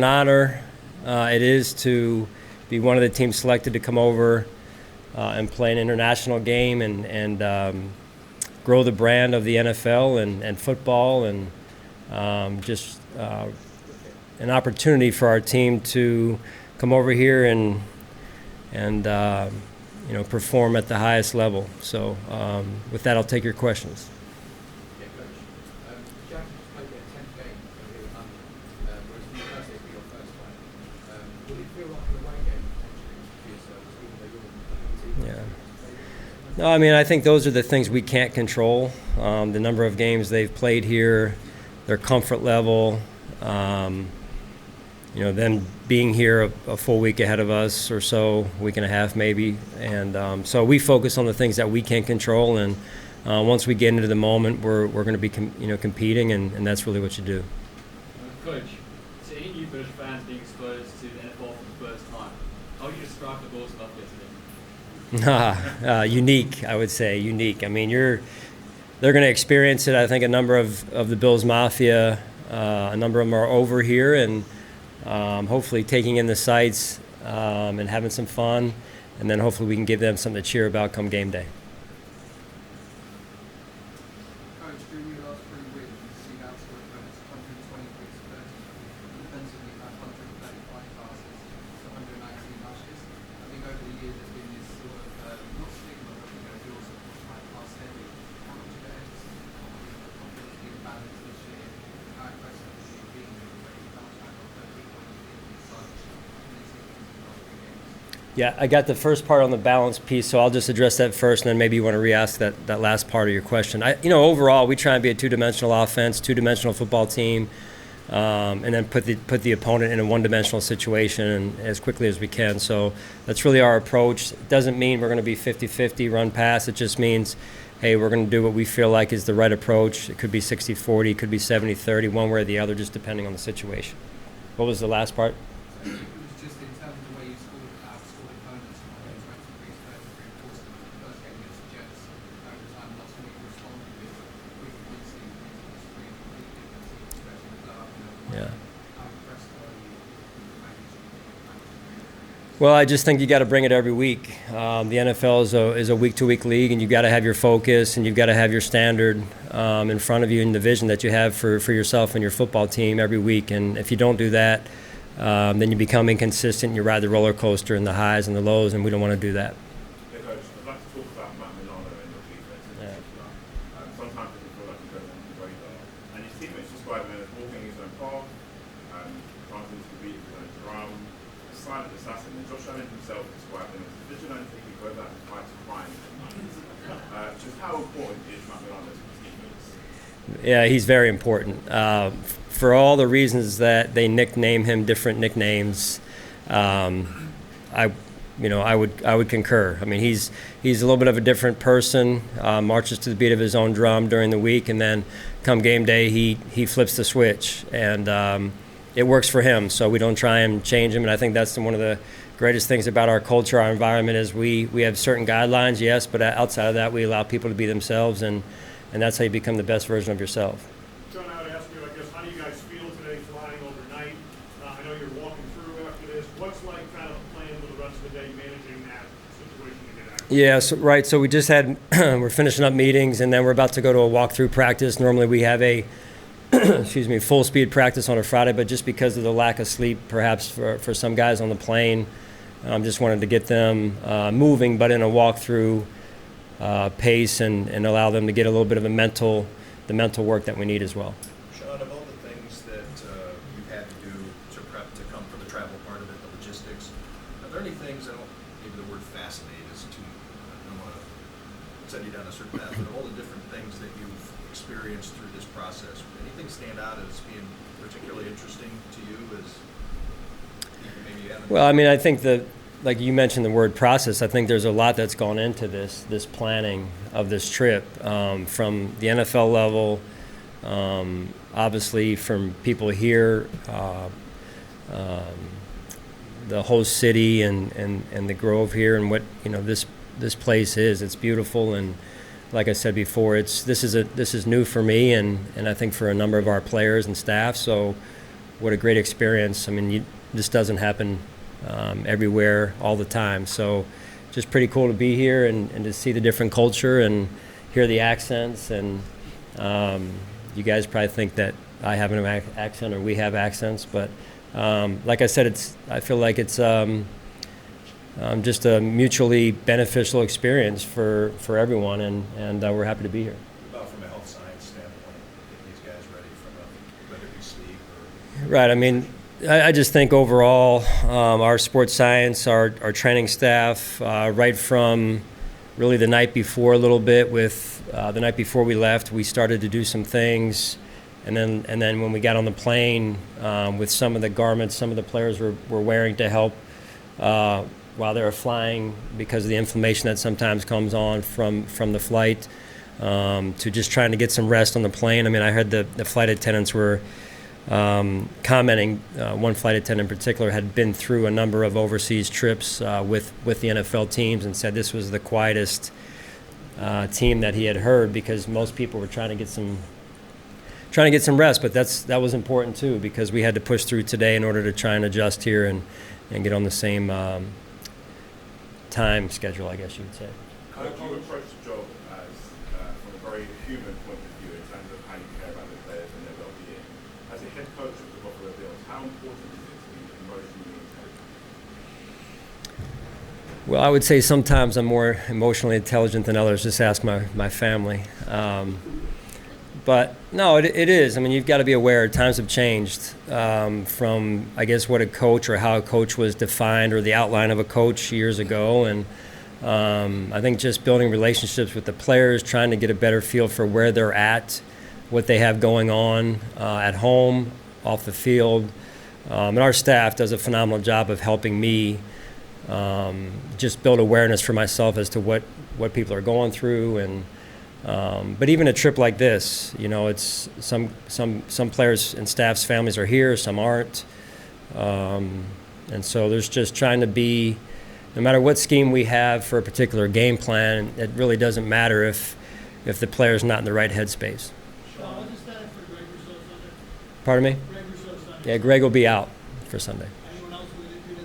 an honor it is to be one of the teams selected to come over and play an international game and grow the brand of the NFL and football, and just an opportunity for our team to come over here and perform at the highest level. So with that, I'll take your questions. Yeah, Coach. Jacksonville played their 10th game here in London, whereas the first day be your first one. Would it feel like an away game potentially for yourselves, even though you're the team? Yeah. No, I mean, I think those are the things we can't control. The number of games they've played here, their comfort level, them being here a full week ahead of us or so, week and a half maybe. And so we focus on the things that we can control. And once we get into the moment, we're going to be competing, and that's really what you do. Coach, to any new British fans being exposed to the NFL for the first time, how would you describe the Bills Mafia today? Unique, I would say, unique. I mean, they're going to experience it. I think a number of the Bills Mafia, a number of them are over here and hopefully taking in the sights and having some fun, and then hopefully we can give them something to cheer about come game day. Coach, during your last 3 weeks, you outscored opponents 120 points to 30. Defensively, you had 135 passes to 119 rushes. I think over the years there's been this sort of, not stigma, but Bills are quite pass heavy. How much of it is confidence being balanced this year? How impressive has it been when you bounce back on 30 points in such amazing games in the last 3 games? Yeah, I got the first part on the balance piece, so I'll just address that first, and then maybe you want to re-ask that last part of your question. Overall, we try and be a two-dimensional offense, two-dimensional football team, and then put the opponent in a one-dimensional situation as quickly as we can. So that's really our approach. It doesn't mean we're going to be 50-50 run-pass. It just means, hey, we're going to do what we feel like is the right approach. It could be 60-40, it could be 70-30, one way or the other, just depending on the situation. What was the last part? It was just in terms of the way you outscored opponents, 123 to 33, of course, the first game against the Jets, overtime, lots of people responded with quick instinct into the screen, completely different team, especially the blow-up. Yeah. How impressed are you with the magnitude? Well, I just think you got to bring it every week. The NFL is a week-to-week league, and you've got to have your focus, and you've got to have your standard in front of you in the vision that you have for yourself and your football team every week. And if you don't do that, then you become inconsistent. You ride the roller coaster and the highs and the lows, and we don't want to do that. Yeah, Coach, I'd like to talk about Matt Milano and your defense in particular. Sometimes it can feel like he goes under the radar. And his teammates describe him as walking his own path, dancing to the beat of his own drum, a silent assassin. And Josh Allen himself described him as a vigilante who goes out and fights crime at night. Just how important is Matt Milano to his defense? Yeah, he's very important. For all the reasons that they nickname him different nicknames, I would concur. I mean, he's a little bit of a different person. Marches to the beat of his own drum during the week, and then come game day, he flips the switch, and it works for him. So we don't try and change him. And I think that's one of the greatest things about our culture, our environment, is we have certain guidelines, yes, but outside of that, we allow people to be themselves, and that's how you become the best version of yourself. John, I would ask you, I guess, how do you guys feel today flying overnight? I know you're walking through after this. What's like kind of playing with the rest of the day, managing that situation to get out? Yeah, so we just had, we're finishing up meetings, and then we're about to go to a walkthrough practice. Normally we have a, full speed practice on a Friday, but just because of the lack of sleep, perhaps for some guys on the plane, just wanted to get them moving, but in a walkthrough pace and allow them to get a little bit of the mental work that we need as well. Sean, of all the things that you've had to do to prep to come for the travel part of it, the logistics, are there any things, maybe the word fascinate is too, I don't want to send you down a certain path, but of all the different things that you've experienced through this process, would anything stand out as being particularly interesting to you as maybe you haven't? Well, I mean, I think like you mentioned the word process, I think there's a lot that's gone into this planning of this trip, from the NFL level, obviously from people here, the host city and the Grove here, and what this place is. It's beautiful, and like I said before, this is new for me, and I think for a number of our players and staff. So what a great experience. I mean, this doesn't happen everywhere all the time. So just pretty cool to be here and to see the different culture and hear the accents. And you guys probably think that I have an accent or we have accents, but like I said, I feel like it's just a mutually beneficial experience for everyone, and we're happy to be here. About from a health science standpoint, getting these guys ready from whether it be sleep or... Right. I mean, I just think overall, our sports science, our training staff, right from really the night before a little bit with the night before we left, we started to do some things. And then when we got on the plane with some of the garments some of the players were wearing to help while they were flying because of the inflammation that sometimes comes on from the flight, to just trying to get some rest on the plane. I mean, I heard the flight attendants were commenting. One flight attendant in particular had been through a number of overseas trips with the NFL teams and said this was the quietest team that he had heard because most people were trying to get some rest, but that was important too because we had to push through today in order to try and adjust here and get on the same time schedule, I guess you would say. How do you approach the job as from a very human point of view in terms of how you care about the players and their well-being? As a head coach of the Buffalo Bills, how important is it to be emotionally intelligent? Well, I would say sometimes I'm more emotionally intelligent than others. Just ask my family. But no, it is. I mean, you've got to be aware. Times have changed from, I guess, what a coach or how a coach was defined or the outline of a coach years ago. And I think just building relationships with the players, trying to get a better feel for where they're at, what they have going on at home, off the field. And our staff does a phenomenal job of helping me just build awareness for myself as to what people are going through. And but even a trip like this, it's some players and staff's families are here, some aren't, and so there's just trying to be, no matter what scheme we have for a particular game plan, it really doesn't matter if the player's not in the right headspace. Sean, what's the status for Greg Rousseau Sunday? Pardon me? Greg Rousseau Sunday. Yeah, Greg will be out for Sunday. Anyone else who didn't do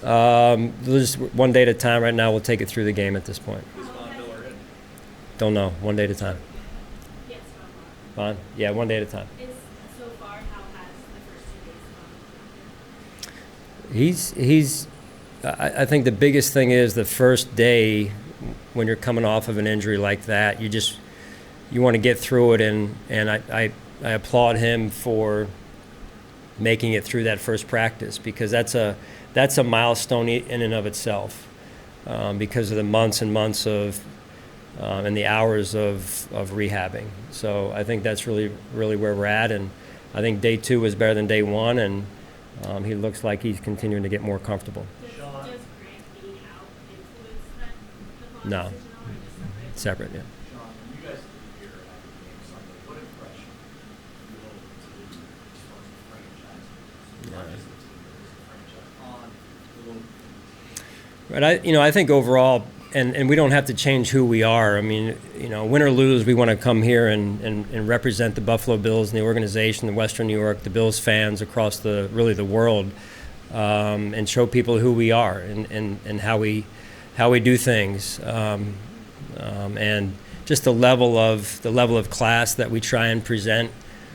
that? Just one day at a time. Right now, we'll take it through the game at this point. Is Von Miller in? Don't know. One day at a time. Yes, Fine? Yeah, one day at a time. is so far how has the first 2 days gone? He's I think the biggest thing is the first day when you're coming off of an injury like that, you want to get through it, and I applaud him for making it through that first practice because that's a milestone in and of itself, because of the months and months of and the hours of rehabbing. So I think that's really where we're at, and I think day 2 was better than day 1, and he looks like he's continuing to get more comfortable. Does Grant being out influence the No. decision at all, or just Separate, separate? yeah. Sean, when you guys leave here after the game Sunday, what impression do you hope to leave as far as the franchise, not just the team, but as a franchise on the little? Right, I think overall, and we don't have to change who we are. I mean, win or lose, we want to come here and represent the Buffalo Bills and the organization, the Western New York, the Bills fans across the world, and show people who we are and how we do things, and just the level of class that we try and present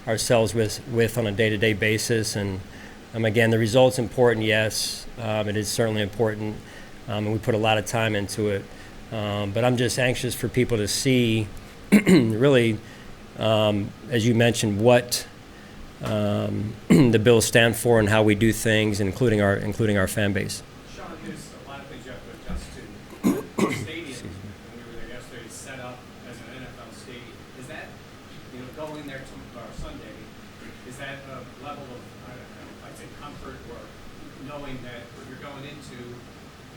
ourselves with on a day-to-day basis. And again, the result's important, yes, it is certainly important. And we put a lot of time into it. But I'm just anxious for people to see, really, as you mentioned, what the Bills stand for and how we do things, including our fan base. Sean, there's a lot of things you have to adjust to. The stadium, when we were there yesterday, is set up as an NFL stadium. Is that, going there Sunday, is that a level of, I don't know, I'd say comfort or knowing that what you're going into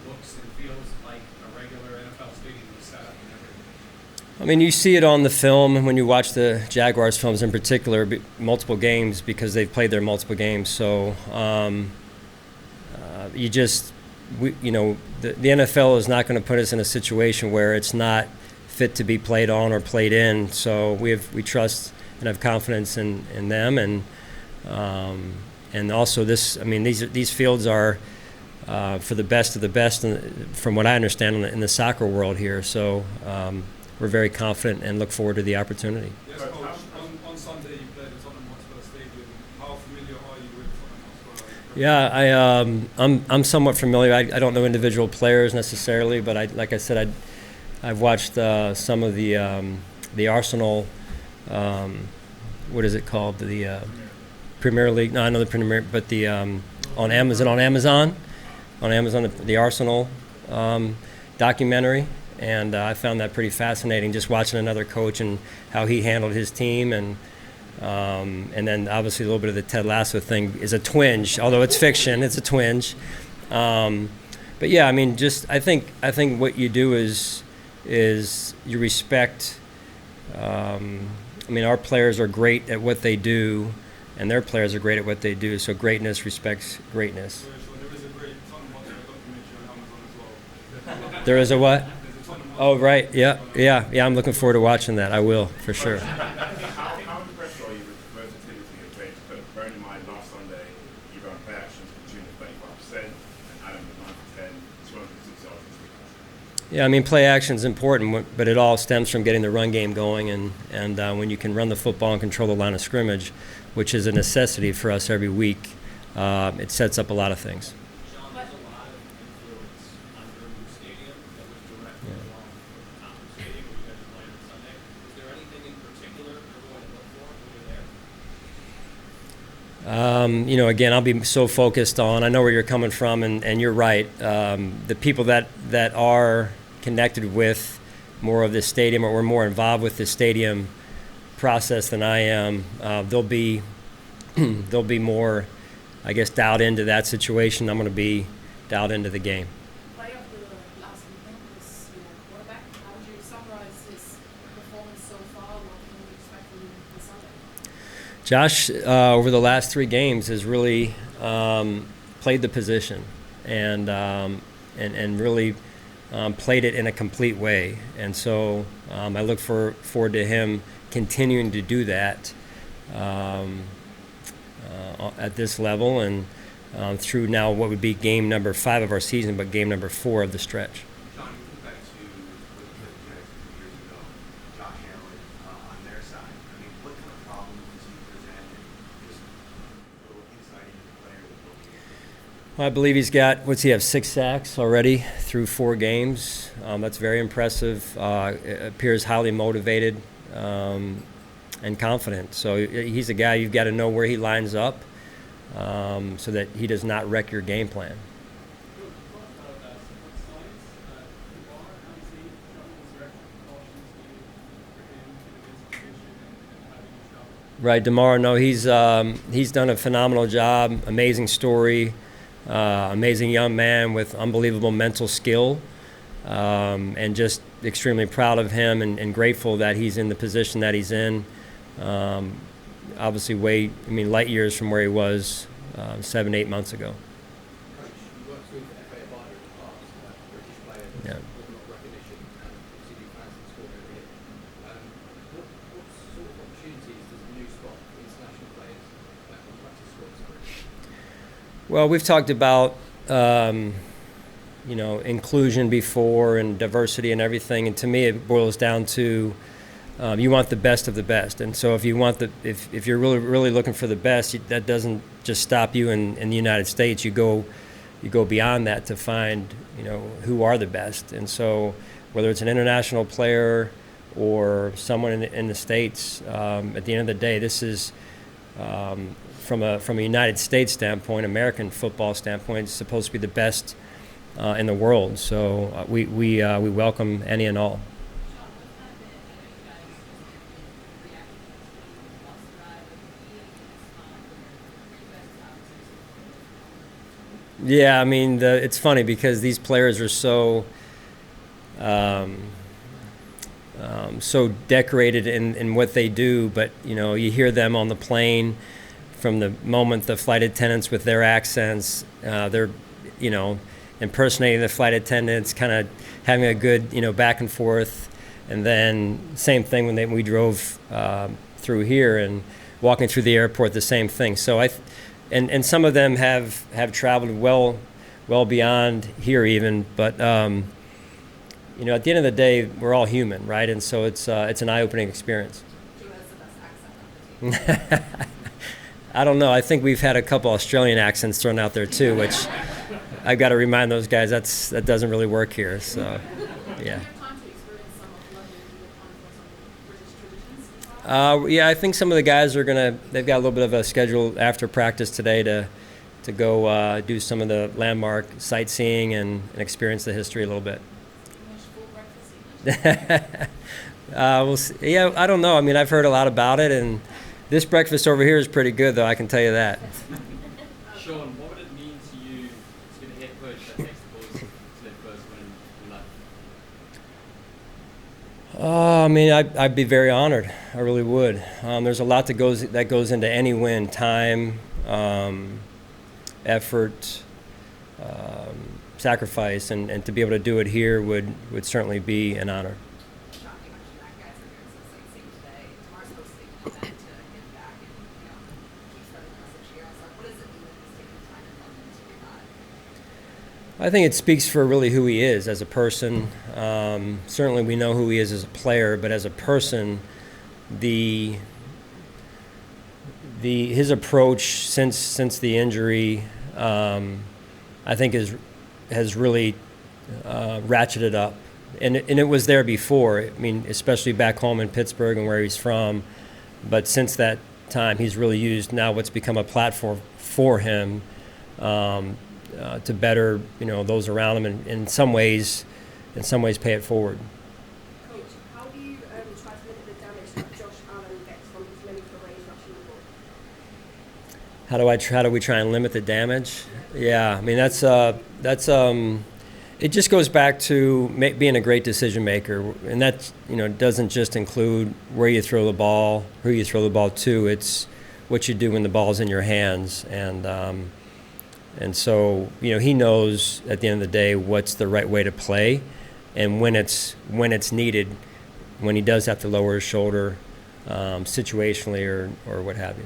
looks and feels like a regular NFL stadium is set up and everything? I mean, you see it on the film when you watch the Jaguars films in particular, multiple games, because they've played there multiple games. So the NFL is not going to put us in a situation where it's not fit to be played on or played in. So we trust and have confidence in them, and and also this. I mean, these fields are for the best of the best, from what I understand in the soccer world here. So we're very confident and look forward to the opportunity. Yes, Coach. On Sunday you played at Tottenham Hotspur Stadium. How familiar are you with Tottenham Hotspur? Yeah, I'm somewhat familiar. I don't know individual players necessarily, but like I said, I've watched some of the Arsenal. What is it called? The Premier League. No, I know the Premier, but the on Amazon, the Arsenal documentary, and I found that pretty fascinating. Just watching another coach and how he handled his team, and then obviously a little bit of the Ted Lasso thing is a twinge, although it's fiction. It's a twinge. But yeah, I mean, I think what you do is you respect. I mean, our players are great at what they do, and their players are great at what they do. So greatness respects greatness. There is a great Tottenham Hotspur documentary on Amazon as well. There is a what? There's a Tottenham Hotspur Oh, right. Yeah. I'm looking forward to watching that. I will, for sure. How impressed are you with the versatility of James? Because bearing in mind last Sunday, you ran play actions to the tune of 35%, and Adam was 9 for 10, 206 yards this week. Yeah, I mean, play action is important, but it all stems from getting the run game going, and when you can run the football and control the line of scrimmage, which is a necessity for us every week, it sets up a lot of things. Sean, there's a lot of influence on your new stadium that was directly along with Tottenham Stadium where you guys are playing on Sunday. Is there anything in particular you're going to look for when you're there? Again, I'll be so focused on. I know where you're coming from, and you're right. The people that are connected with more of this stadium, or more involved with this stadium process than I am, they'll be more, I guess, dialed into that situation. I'm going to be dialed into the game. Player of the last weekend was your quarterback. How would you summarize his performance so far? What can we expect from him on Sunday? Josh, over the last 3 games, has really played the position and really played it in a complete way. And so I look forward to him continuing to do that at this level and through now what would be game number 5 of our season, but game number 4 of the stretch. John, you think back to what you played the Jags 2 years ago, Josh Allen on their side. I mean, what kind of problems does he present, and just a little insight into the player that will be? Well, I believe he's got, what's he have, 6 sacks already through 4 games. That's very impressive. Appears highly motivated and confident. So he's a guy you've got to know where he lines up so that he does not wreck your game plan. Right, Damar. No, he's done a phenomenal job. Amazing story. Amazing young man with unbelievable mental skill, and just extremely proud of him and grateful that he's in the position that he's in. Obviously, light years from where he was 7-8 months ago. Coach, you worked with FA Abada in the past, British players, Yeah. with not recognition, and obviously you fans have scored every year. What sort of opportunities does the new spot for international players come back to score? Well, we've talked about inclusion before and diversity and everything, and to me it boils down to you want the best of the best. And so if you want if you're really looking for the best, that doesn't just stop you in the United States. You go beyond that to find who are the best. And so whether it's an international player or someone in the States, at the end of the day, this is from a United States standpoint, American football standpoint, it's supposed to be the best in the world. So we welcome any and all. Yeah, I mean, it's funny because these players are so decorated in what they do, but you hear them on the plane from the moment the flight attendants with their accents, they're impersonating the flight attendants, kind of having a good back and forth, and then same thing when we drove through here and walking through the airport, the same thing. So and some of them have traveled well beyond here even, but you know, at the end of the day, we're all human, right? And so it's an eye-opening experience. Who has the best accent on the team? I don't know. I think we've had a couple Australian accents thrown out there too, which I've got to remind those guys that doesn't really work here. So, yeah. Did you have time to experience some of London and your time for some British traditions? Yeah, I think some of the guys they've got a little bit of a schedule after practice today to go do some of the landmark sightseeing and experience the history a little bit. English full breakfast English? We'll see. Yeah, I don't know. I mean, I've heard a lot about it, and this breakfast over here is pretty good, though, I can tell you that. Sean, what would it mean to you to be the head coach that takes the Bulls to their first win in life? I mean, I'd be very honored. I really would. There's a lot that goes into any win: time, effort, sacrifice, and to be able to do it here would certainly be an honor. Sean, you mentioned that guys are doing some sightseeing today. Damar's hosting an event to give back and keep spreading the message here. So what does it mean that he's taking the time in London to do that? I think it speaks for really who he is as a person. Certainly we know who he is as a player, but as a person, his approach since the injury, I think has really ratcheted up, and it was there before. I mean, especially back home in Pittsburgh and where he's from, but since that time, he's really used now what's become a platform for him to better those around him, and in some ways pay it forward. Coach, how do you try to limit the damage that Josh Allen gets from his many forays rushing the ball? How do we try and limit the damage? Yeah, I mean that's it just goes back to being a great decision maker, and that doesn't just include where you throw the ball, who you throw the ball to. It's what you do when the ball's in your hands, and so he knows at the end of the day what's the right way to play, and when it's needed, when he does have to lower his shoulder, situationally or what have you.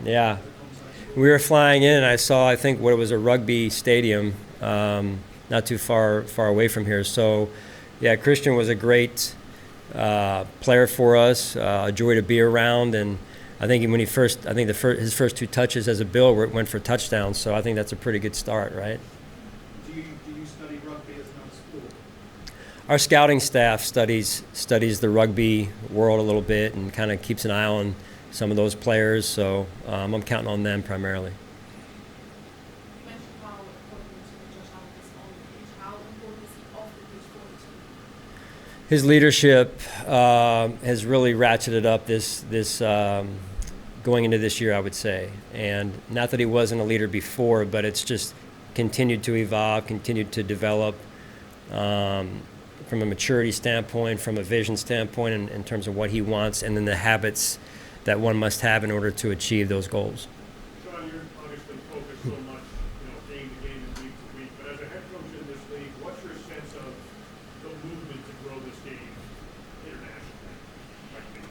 Yeah, we were flying in, and I saw, I think, what it was, a rugby stadium, not too far away from here. So, yeah, Christian was a great player for us, a joy to be around, and I think his first two touches as a Bill went for touchdowns. So I think that's a pretty good start, right? Do you study rugby as another sport? Our scouting staff studies the rugby world a little bit and kind of keeps an eye on some of those players, so I'm counting on them primarily. You mentioned how important Josh Allen is on the pitch. How important is he off the pitch for the team? His leadership has really ratcheted up this going into this year, I would say. And not that he wasn't a leader before, but it's just continued to evolve, continued to develop from a maturity standpoint, from a vision standpoint, in terms of what he wants, and then the habits that one must have in order to achieve those goals. Sean, you're obviously focused so much, game to game and week to week, but as a head coach in this league, what's your sense of the movement to grow this game internationally?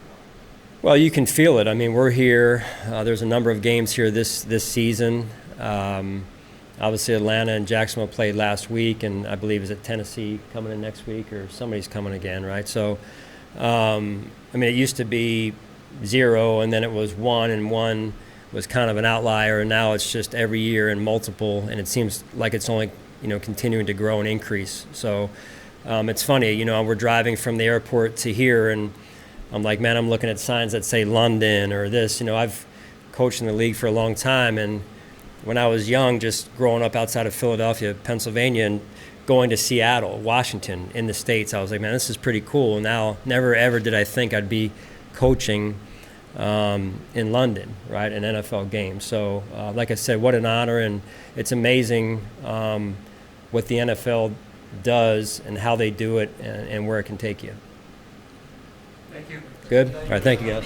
Well, you can feel it. I mean, we're here. There's a number of games here this season. Obviously, Atlanta and Jacksonville played last week, and I believe is it Tennessee coming in next week, or somebody's coming again, right? So, I mean, it used to be 0, and then it was 1, and 1 was kind of an outlier, and now it's just every year and multiple, and it seems like it's only continuing to grow and increase. So it's funny, we're driving from the airport to here, and I'm like, man, I'm looking at signs that say London or this. I've coached in the league for a long time, and when I was young, just growing up outside of Philadelphia, Pennsylvania, and going to Seattle, Washington, in the States, I was like, man, this is pretty cool. Now, never ever did I think I'd be coaching in London, right, an NFL game. So, like I said, what an honor, and it's amazing what the NFL does and how they do it and where it can take you. Thank you. Good? All right, thank you, guys.